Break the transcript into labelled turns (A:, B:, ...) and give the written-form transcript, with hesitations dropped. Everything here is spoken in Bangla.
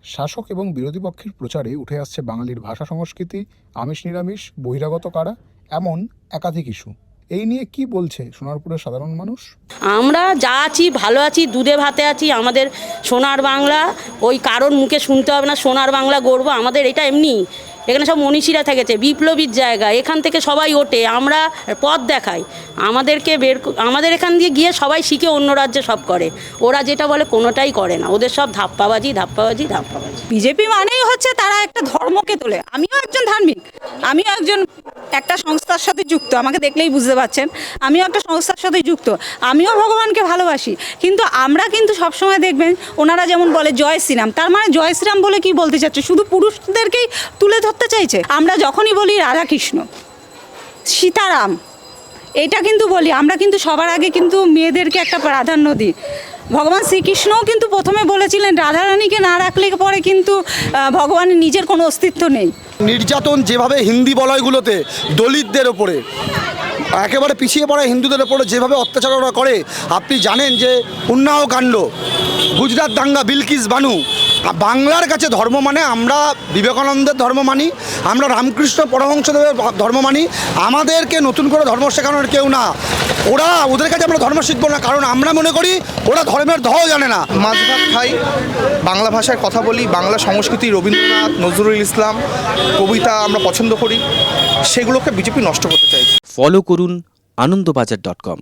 A: শাসক এবং বিরোধী পক্ষের প্রচারে উঠে আসছে বাঙালির ভাষা সংস্কৃতি, আমিষ নিরামিষ, বহিরাগত কারা, এমন একাধিক ইস্যু। এই নিয়ে কি বলছে সোনারপুরের সাধারণ মানুষ?
B: আমরা যা আছি ভালো আছি, দুধে ভাতে আছি। আমাদের সোনার বাংলা, ওই কারোর মুখে শুনতে হবে না সোনার বাংলা গর্ব আমাদের। এটা এমনি, এখানে সব মনীষীরা থেকেছে, বিপ্লবীর জায়গা, এখান থেকে সবাই ওঠে, আমরা পথ দেখাই। আমাদের এখান দিয়ে গিয়ে সবাই শিখে অন্য রাজ্যে সব করে। ওরা যেটা বলে কোনোটাই করে না, ওদের সব ধাপ্পাবাজি।
C: বিজেপি মানেই হচ্ছে তারা একটা ধর্মকে তোলে। আমিও একজন ধার্মিক, আমিও একটা সংস্থার সাথে যুক্ত, আমাকে দেখলেই বুঝতে পারছেন আমিও একটা সংস্থার সাথে যুক্ত, আমিও ভগবানকে ভালোবাসি। কিন্তু আমরা কিন্তু সবসময় দেখবেন ওনারা যেমন বলে জয় শ্রীরাম, তার মানে জয় শ্রীরাম বলে কি বলতে চাচ্ছে? শুধু পুরুষদেরকেই তুলে ধরতে চাইছে। আমরা যখনই বলি রাধাকৃষ্ণ, সীতারাম, এটা কিন্তু বলি, আমরা কিন্তু সবার আগে কিন্তু মেয়েদেরকে একটা প্রাধান্য দিই। ভগবান শ্রীকৃষ্ণও কিন্তু প্রথমে বলেছিলেন রাধারানীকে না রাখলে পরে কিন্তু ভগবানের নিজের কোনো অস্তিত্ব নেই।
D: নির্যাতন যেভাবে হিন্দি বলয়গুলোতে দলিতদের ওপরে, একেবারে পিছিয়ে পড়া হিন্দুদের ওপরে যেভাবে অত্যাচার ওরা করে, আপনি জানেন যে উন্নাও কাণ্ড, গুজরাট দাঙ্গা, বিলকিস বানু। বাংলার কাছে ধর্ম মানে আমরা বিবেকানন্দের ধর্ম মানি, আমরা রামকৃষ্ণ পরমহংসদেবের ধর্ম মানি। আমাদেরকে নতুন করে ধর্ম শেখানোর কেউ না। ওদের কাছে আমরা ধর্ম শিখবো না, কারণ আমরা মনে করি ওরা ধর্মের ধও জানে না।
E: মাছ ভাত খাই, বাংলা ভাষায় কথা বলি, বাংলা সংস্কৃতি, রবীন্দ্রনাথ, নজরুল ইসলাম কবিতা আমরা পছন্দ করি, সেগুলোকে বিজেপি নষ্ট করতে চাইছে।
F: ফলো করুন আনন্দবাজার.com।